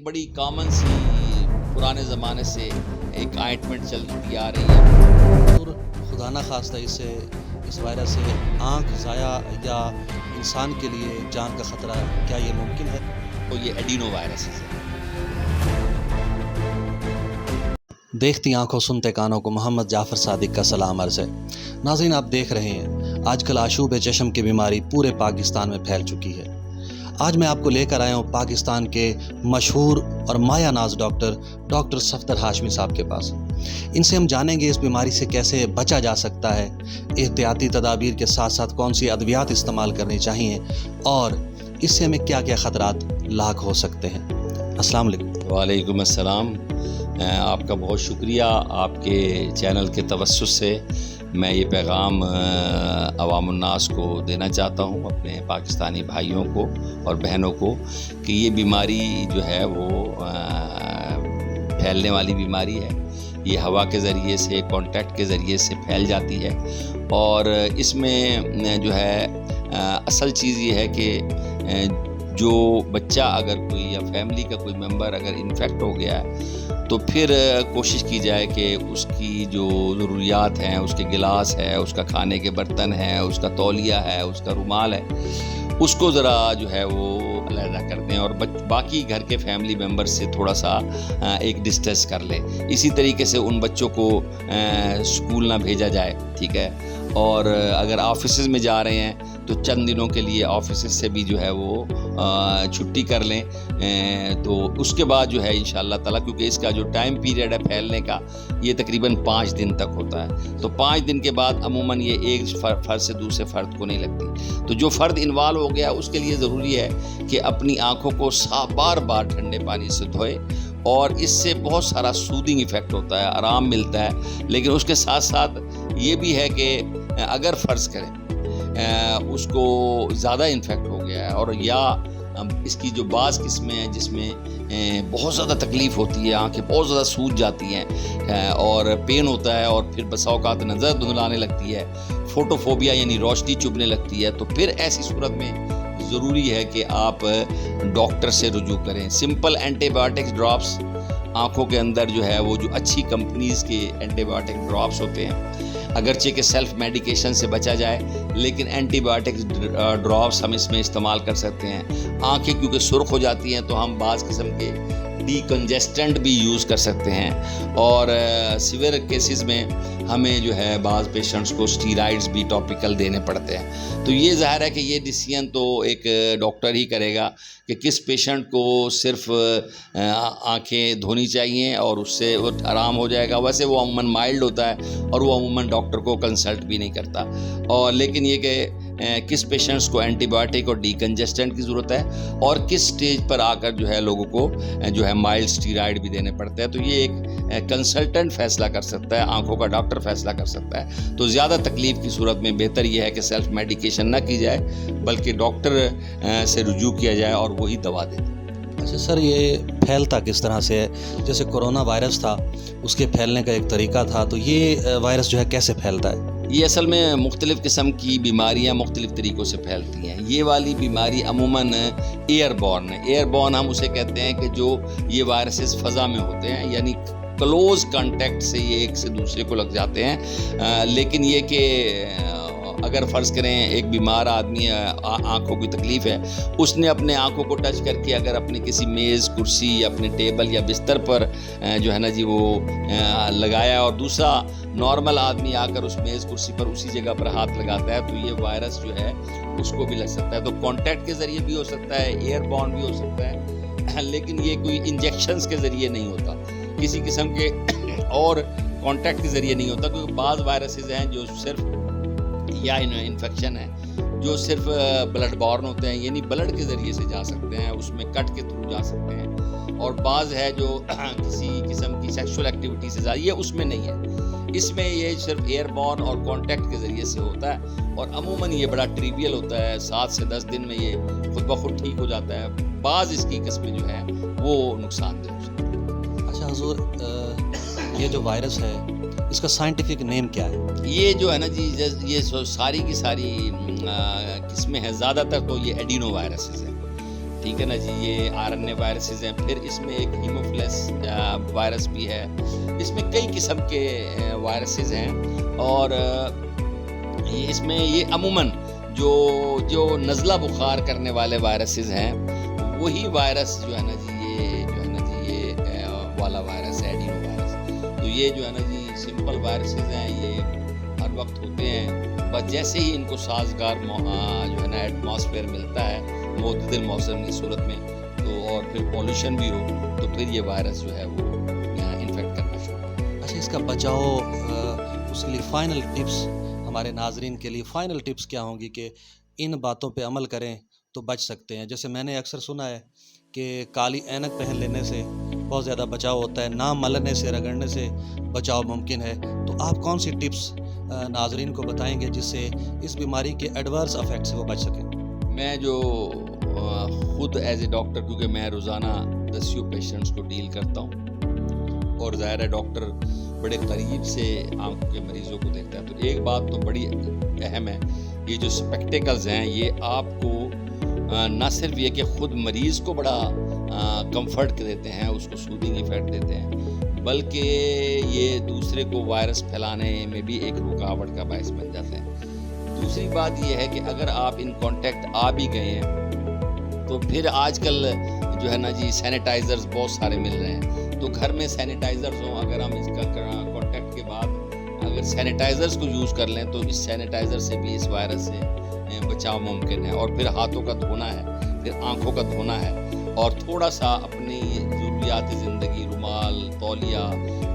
بڑی کامن سی پرانے زمانے سے ایک آئنٹمنٹ چلتی آ رہی ہے. اور خدا نہ خواستہ اس وائرس سے آنکھ ضائع یا انسان کے لیے جان کا خطرہ کیا یہ ممکن ہے؟ تو یہ ایڈینو وائرس ہے. دیکھتی آنکھوں سنتے کانوں کو محمد جعفر صادق کا سلام عرض ہے. ناظرین، آپ دیکھ رہے ہیں آج کل آشوب چشم کی بیماری پورے پاکستان میں پھیل چکی ہے. آج میں آپ کو لے کر آیا ہوں پاکستان کے مشہور اور مایہ ناز ڈاکٹر صفدر ہاشمی صاحب کے پاس. ان سے ہم جانیں گے اس بیماری سے کیسے بچا جا سکتا ہے، احتیاطی تدابیر کے ساتھ ساتھ کون سی ادویات استعمال کرنی چاہیے اور اس سے ہمیں کیا کیا خطرات لاحق ہو سکتے ہیں. السلام علیکم. وعلیکم السلام. آپ کا بہت شکریہ. آپ کے چینل کے توسط سے میں یہ پیغام عوام الناس کو دینا چاہتا ہوں، اپنے پاکستانی بھائیوں کو اور بہنوں کو، کہ یہ بیماری جو ہے وہ پھیلنے والی بیماری ہے. یہ ہوا کے ذریعے سے، کانٹیکٹ کے ذریعے سے پھیل جاتی ہے. اور اس میں جو ہے اصل چیز یہ ہے کہ جو بچہ اگر کوئی یا فیملی کا کوئی ممبر اگر انفیکٹ ہو گیا ہے تو پھر کوشش کی جائے کہ اس کی جو ضروریات ہیں، اس کے گلاس ہے، اس کا کھانے کے برتن ہے، اس کا تولیہ ہے، اس کا رومال ہے، اس کو ذرا جو ہے وہ علیحدہ کر دیں اور باقی گھر کے فیملی ممبر سے تھوڑا سا ایک ڈسٹینس کر لیں. اسی طریقے سے ان بچوں کو اسکول نہ بھیجا جائے، ٹھیک ہے. اور اگر آفیسز میں جا رہے ہیں تو چند دنوں کے لیے آفیسز سے بھی جو ہے وہ چھٹی کر لیں. تو اس کے بعد جو ہے انشاءاللہ تعالیٰ، کیونکہ اس کا جو ٹائم پیریڈ ہے پھیلنے کا یہ تقریباً 5 دن تک ہوتا ہے، تو 5 دن کے بعد عموماً یہ ایک فرد سے دوسرے فرد کو نہیں لگتی. تو جو فرد انوالو ہو گیا اس کے لیے ضروری ہے کہ اپنی آنکھوں کو بار بار ٹھنڈے پانی سے دھوئے. اور اس سے بہت سارا سودنگ ایفیکٹ ہوتا ہے، آرام ملتا ہے. لیکن اس کے ساتھ ساتھ یہ بھی ہے کہ اگر فرض کریں اس کو زیادہ انفیکٹ ہو گیا ہے اور یا اس کی جو بعض قسمیں ہیں جس میں بہت زیادہ تکلیف ہوتی ہے، آنکھیں بہت زیادہ سوج جاتی ہیں اور پین ہوتا ہے اور پھر بسا اوقات نظر دھندلانے لگتی ہے، فوٹوفوبیا یعنی روشنی چبھنے لگتی ہے، تو پھر ایسی صورت میں ضروری ہے کہ آپ ڈاکٹر سے رجوع کریں. سمپل اینٹی بایوٹکس ڈراپس آنکھوں کے اندر جو ہے وہ جو اچھی کمپنیز کے اینٹی بایوٹک ڈراپس ہوتے ہیں، اگرچہ کہ سیلف میڈیکیشن سے بچا جائے لیکن اینٹی بایوٹکس ڈراپس ہم اس میں استعمال کر سکتے ہیں. آنکھیں کیونکہ سرخ ہو جاتی ہیں تو ہم بعض قسم کے ڈی کنجسٹنٹ بھی یوز کر سکتے ہیں. اور سیویئر کیسز میں ہمیں جو ہے بعض پیشنٹس کو اسٹیرائڈز بھی ٹاپیکل دینے پڑتے ہیں. تو یہ ظاہر ہے کہ یہ ڈیسیژن تو ایک ڈاکٹر ہی کرے گا کہ کس پیشنٹ کو صرف آنکھیں دھونی چاہیے اور اس سے وہ آرام ہو جائے گا. ویسے وہ عموماً مائلڈ ہوتا ہے اور وہ عموماً ڈاکٹر کو کنسلٹ بھی نہیں کرتا. اور لیکن یہ کہ کس پیشنٹس کو اینٹی بایوٹک اور ڈی کنجسٹنٹ کی ضرورت ہے اور کس سٹیج پر آ کر جو ہے لوگوں کو جو ہے مائلڈ اسٹیرائڈ بھی دینے پڑتے ہیں، تو یہ ایک کنسلٹنٹ فیصلہ کر سکتا ہے، آنکھوں کا ڈاکٹر فیصلہ کر سکتا ہے. تو زیادہ تکلیف کی صورت میں بہتر یہ ہے کہ سیلف میڈیکیشن نہ کی جائے بلکہ ڈاکٹر سے رجوع کیا جائے اور وہی دوا دے. اچھا سر، یہ پھیلتا کس طرح سے ہے؟ جیسے کورونا وائرس تھا، اس کے پھیلنے کا ایک طریقہ تھا، تو یہ وائرس جو ہے کیسے پھیلتا ہے؟ یہ اصل میں مختلف قسم کی بیماریاں مختلف طریقوں سے پھیلتی ہیں. یہ والی بیماری عموماً ایئر بورن ہے. ایئر بورن ہم اسے کہتے ہیں کہ جو یہ وائرسز فضا میں ہوتے ہیں، یعنی کلوز کانٹیکٹ سے یہ ایک سے دوسرے کو لگ جاتے ہیں. لیکن یہ کہ اگر فرض کریں ایک بیمار آدمی آنکھوں کی تکلیف ہے، اس نے اپنے آنکھوں کو ٹچ کر کے اگر اپنے کسی میز، کرسی یا اپنے ٹیبل یا بستر پر جو ہے نا جی وہ لگایا اور دوسرا نارمل آدمی آ کر اس میز کرسی پر اسی جگہ پر ہاتھ لگاتا ہے تو یہ وائرس جو ہے اس کو بھی لگ سکتا ہے. تو کانٹیکٹ کے ذریعے بھی ہو سکتا ہے، ایئر بورن بھی ہو سکتا ہے، لیکن یہ کوئی انجیکشنز کے ذریعے نہیں ہوتا، کسی قسم کے اور کانٹیکٹ کے ذریعے نہیں ہوتا. کیونکہ بعض وائرسز ہیں جو صرف یا انفیکشن ہے جو صرف بلڈ بورن ہوتے ہیں، یعنی بلڈ کے ذریعے سے جا سکتے ہیں، اس میں کٹ کے تھرو جا سکتے ہیں. اور بعض ہے جو کسی قسم کی سیکشول ایکٹیویٹی سے یہ اس میں نہیں ہے. اس میں یہ صرف ایئر بورن اور کانٹیکٹ کے ذریعے سے ہوتا ہے اور عموماً یہ بڑا ٹریویل ہوتا ہے، 7 سے 10 دن میں یہ خود بخود ٹھیک ہو جاتا ہے. بعض اس کی قسمیں جو ہیں وہ نقصان دہ ہو سکتی ہیں. اچھا حضور، یہ جو وائرس ہے اس کا سائنٹیفک نیم کیا ہے؟ یہ جو ہے نا جی یہ ساری کی ساری قسمیں ہیں، زیادہ تر تو یہ ایڈینو وائرسز ہیں، ٹھیک ہے نا جی، یہ RNA وائرسز ہیں. پھر اس میں ایک ہیموفیلس وائرس بھی ہے. اس میں کئی قسم کے وائرسز ہیں، اور اس میں یہ عموماً جو نزلہ بخار کرنے والے وائرسز ہیں وہی وائرس جو ہے نا جی یہ والا وائرس ہے، ایڈینو وائرس. تو یہ جو ہے نا جی سمپل وائرسز ہیں، یہ ہر وقت ہوتے ہیں، بس جیسے ہی ان کو سازگار جو ہے نا ایٹماسفیئر ملتا ہے معتدل موسم کی صورت میں، تو اور پھر پولوشن بھی ہو تو پھر یہ وائرس جو ہے وہ انفیکٹ کرنا شروع ہوتا ہے. اچھا، اس کا بچاؤ، اس کے لیے فائنل ٹپس ہمارے ناظرین کے لیے فائنل ٹپس کیا ہوں گی کہ ان باتوں پہ عمل کریں تو بچ سکتے ہیں؟ جیسے میں نے اکثر سنا ہے کہ کالی اینک پہن لینے سے بہت زیادہ بچاؤ ہوتا ہے، نہ ملنے سے رگڑنے سے بچاؤ ممکن ہے. تو آپ کون سی ٹپس ناظرین کو بتائیں گے جس سے اس بیماری کے ایڈورس افیکٹ سے وہ بچ سکیں؟ میں جو خود ایز اے ڈاکٹر، کیونکہ میں روزانہ 10 پیشنٹس کو ڈیل کرتا ہوں اور ظاہر ہے ڈاکٹر بڑے قریب سے آنکھوں کے مریضوں کو دیکھتا ہے، تو ایک بات تو بڑی اہم ہے، یہ جو سپیکٹیکلز ہیں یہ آپ کو نہ صرف یہ کہ خود مریض کو بڑا کمفرٹ دیتے ہیں، اس کو سودنگ ایفیکٹ دیتے ہیں، بلکہ یہ دوسرے کو وائرس پھیلانے میں بھی ایک رکاوٹ کا باعث بن جاتا ہے. دوسری بات یہ ہے کہ اگر آپ ان کانٹیکٹ آ بھی گئے ہیں تو پھر آج کل جو ہے نا جی سینیٹائزرز بہت سارے مل رہے ہیں، تو گھر میں سینیٹائزرز ہوں، اگر ہم اس کا کانٹیکٹ کے بعد اگر سینیٹائزرز کو یوز کر لیں تو اس سینیٹائزر سے بھی اس وائرس سے بچاؤ ممکن ہے. اور پھر ہاتھوں کا دھونا ہے، پھر آنکھوں کا دھونا ہے، اور تھوڑا سا اپنی ضروریات زندگی، رومال، تولیہ،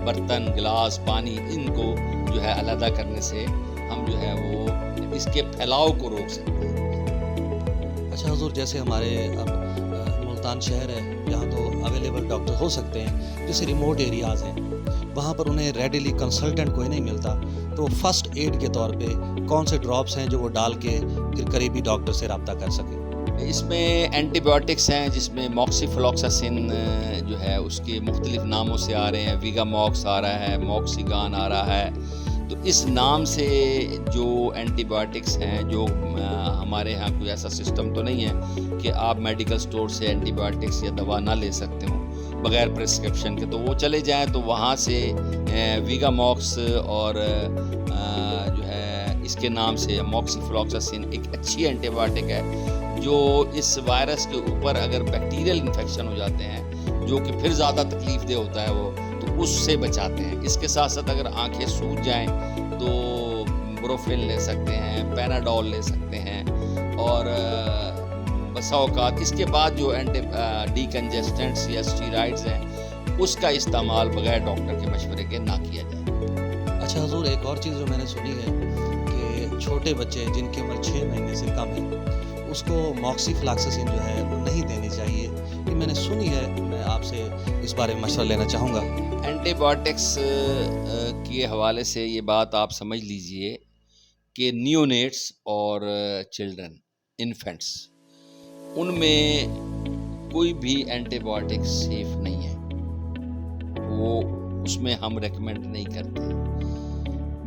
برتن، گلاس، پانی، ان کو جو ہے علیحدہ کرنے سے ہم جو ہے وہ اس کے پھیلاؤ کو روک سکتے ہیں. اچھا حضور، جیسے ہمارے اب ملتان شہر ہے جہاں تو اویلیبل ڈاکٹر ہو سکتے ہیں، جیسے ریموٹ ایریاز ہیں وہاں پر انہیں ریڈیلی کنسلٹنٹ کوئی نہیں ملتا، تو فرسٹ ایڈ کے طور پہ کون سے ڈراپس ہیں جو وہ ڈال کے پھر قریبی ڈاکٹر سے رابطہ کر سکیں؟ اس میں اینٹی بایوٹکس ہیں، جس میں موکسی فلوکساسن جو ہے اس کے مختلف ناموں سے آ رہے ہیں، ویگا موکس آ رہا ہے، موکسیگان آ رہا ہے. تو اس نام سے جو اینٹی بایوٹکس ہیں، جو ہمارے ہاں کوئی ایسا سسٹم تو نہیں ہے کہ آپ میڈیکل سٹور سے اینٹی بایوٹکس یا دوا نہ لے سکتے ہوں بغیر پرسکرپشن کے، تو وہ چلے جائیں تو وہاں سے ویگا موکس اور جو ہے اس کے نام سے موکسی فلوکساسن ایک اچھی اینٹی بایوٹک ہے، جو اس وائرس کے اوپر اگر بیکٹیریل انفیکشن ہو جاتے ہیں جو کہ پھر زیادہ تکلیف دہ ہوتا ہے وہ، تو اس سے بچاتے ہیں. اس کے ساتھ ساتھ اگر آنکھیں سوج جائیں تو بروفین لے سکتے ہیں، پیناڈول لے سکتے ہیں، اور بسا اوقات اس کے بعد جو اینٹی ڈی کنجسٹنٹس یا اسٹیرائڈز ہیں اس کا استعمال بغیر ڈاکٹر کے مشورے کے نہ کیا جائے. اچھا حضور، ایک اور چیز جو میں نے سنی ہے کہ چھوٹے بچے جن کی عمر 6 مہینے سے کم ہے اس کو موکسی فلاکساسن جو ہے وہ نہیں دینی چاہیے، یہ میں نے سنی ہے. میں آپ سے اس بارے میں مشورہ لینا چاہوں گا. اینٹی بایوٹکس کے حوالے سے یہ بات آپ سمجھ لیجئے کہ نیونیٹس اور چلڈرن، انفینٹس، ان میں کوئی بھی اینٹی بایوٹک سیف نہیں ہے، وہ اس میں ہم ریکمینڈ نہیں کرتے.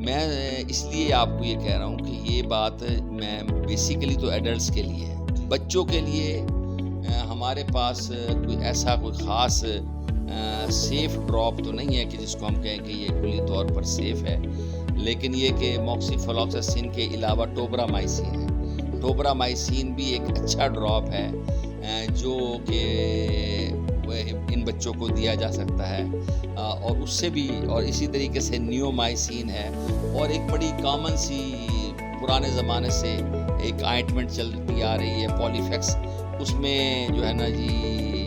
میں اس لیے آپ کو یہ کہہ رہا ہوں کہ یہ بات میں بیسیکلی تو ایڈلٹس کے لیے ہے. بچوں کے لیے ہمارے پاس کوئی خاص سیف ڈراپ تو نہیں ہے کہ جس کو ہم کہیں کہ یہ کلی طور پر سیف ہے، لیکن یہ کہ موکسی فلوکساسن کے علاوہ ٹوبرامائسین ہے. ٹوبرامائسین بھی ایک اچھا ڈراپ ہے جو کہ ان بچوں کو دیا جا سکتا ہے، اور اس سے بھی، اور اسی طریقے سے نیومائسین ہے، اور ایک بڑی کامن سی پرانے زمانے سے ایک آئنٹمنٹ چلتی آ رہی ہے پولیفیکس، اس میں جو ہے نا جی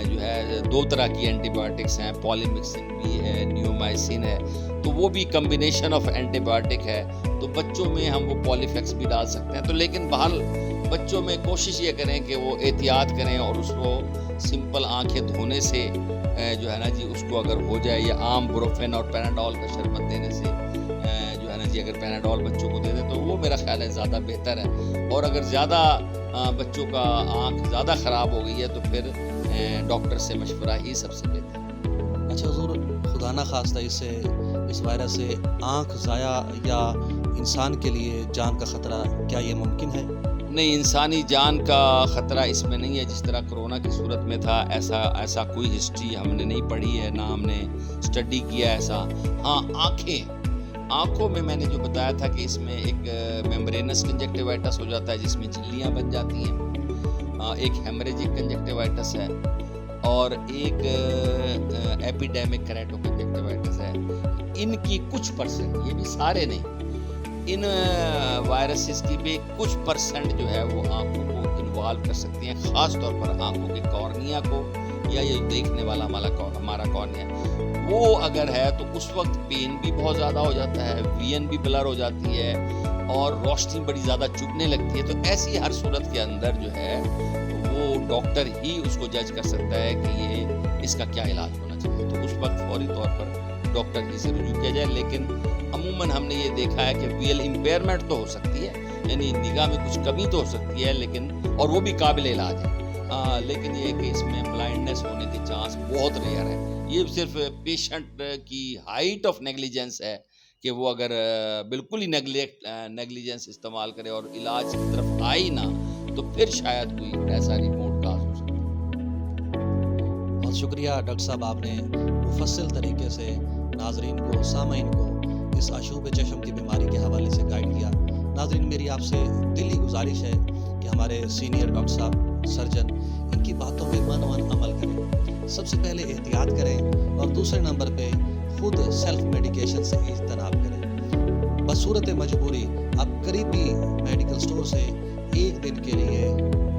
جو ہے 2 طرح کی اینٹی بایوٹکس ہیں، پولیمکسن بھی ہے، نیومائسین ہے، تو وہ بھی کمبینیشن آف اینٹی بایوٹک ہے. تو بچوں میں ہم وہ پولیفیکس بھی ڈال سکتے ہیں. تو لیکن بہرحال بچوں میں کوشش یہ کریں کہ وہ احتیاط کریں، اور اس کو سمپل آنکھیں دھونے سے جو ہے نا جی اس کو اگر ہو جائے، یا عام بروفین اور پیناڈول کا شربت دینے سے جو ہے نا جی اگر پیناڈول بچوں کو دے دیں تو وہ میرا خیال ہے زیادہ بہتر ہے. اور اگر زیادہ بچوں کا آنکھ زیادہ خراب ہو گئی ہے تو پھر ڈاکٹر سے مشورہ ہی سب سے بہتر ہے. اچھا حضور، خدا نہ خواستہ اس وائرس سے آنکھ ضائع یا انسان کے لیے جان کا خطرہ، کیا یہ ممکن ہے؟ نہیں، انسانی جان کا خطرہ اس میں نہیں ہے جس طرح کرونا کی صورت میں تھا. ایسا کوئی ہسٹری ہم نے نہیں پڑھی ہے، نہ ہم نے اسٹڈی کیا ایسا. ہاں، آنکھوں میں نے جو بتایا تھا کہ اس میں ایک میمبرینس کنجکٹیوائٹس ہو جاتا ہے جس میں جھلیاں بن جاتی ہیں، ایک ہیمریجک کنجکٹیوائٹس ہے، اور ایک ایپیڈیمک کریٹو کنجکٹیوائٹس ہے. ان کی کچھ پرسنٹ، یہ بھی سارے نہیں، ان وائرسز کی بھی کچھ پرسنٹ جو ہے وہ آنکھوں کو انوالو کر سکتی ہیں، خاص طور پر آنکھوں کے کارنیا کو، یا یہ دیکھنے والا ہمارا کارنیا، وہ اگر ہے تو اس وقت پین بھی بہت زیادہ ہو جاتا ہے، وین بھی بلر ہو جاتی ہے، اور روشنی بڑی زیادہ چبھنے لگتی ہے. تو ایسی ہر صورت کے اندر جو ہے وہ ڈاکٹر ہی اس کو جج کر سکتا ہے کہ یہ اس کا کیا علاج ہونا چاہیے. تو اس وقت فوری طور پر ڈاکٹر ہی سے رجوع کیا جائے. لیکن عموماً ہم نے یہ دیکھا ہے کہ ویل امپیئرمنٹ تو ہو سکتی ہے، یعنی نگاہ میں کچھ کمی تو ہو سکتی ہے، لیکن اور وہ بھی قابل علاج ہے. لیکن یہ کہ اس میں بلائنڈنس ہونے کے چانس بہت ریئر ہے. یہ صرف پیشنٹ کی ہائٹ آف نیگلیجنس ہے کہ وہ اگر بالکل ہی نیگلیجنس استعمال کرے اور علاج کی طرف آئے ہی نہ، تو پھر شاید کوئی ایسا ریموٹ کاز ہو سکتا ہے. بہت شکریہ ڈاکٹر صاحب، آپ نے مفصل طریقے سے ناظرین کو، سامعین کو اس آشوب چشم کی بیماری کے حوالے سے گائیڈ کیا. ناظرین، میری آپ سے دلی گزارش ہے کہ ہمارے سینئر ڈاکٹر صاحب، سرجن، ان کی باتوں پہ من عمل کریں. سب سے پہلے احتیاط کریں، اور دوسرے نمبر پہ خود سیلف میڈیکیشن سے اجتناب کریں. بصورت مجبوری آپ قریبی میڈیکل سٹور سے ایک دن کے لیے،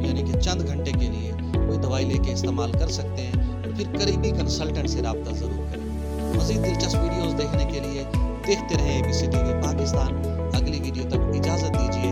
یعنی کہ چند گھنٹے کے لیے کوئی دوائی لے کے استعمال کر سکتے ہیں، اور پھر قریبی کنسلٹنٹ سے رابطہ ضرور کریں. مزید دلچسپ ویڈیوز دیکھنے کے لیے دیکھتے رہیں ABC TV پاکستان. اگلی ویڈیو تک اجازت دیجیے.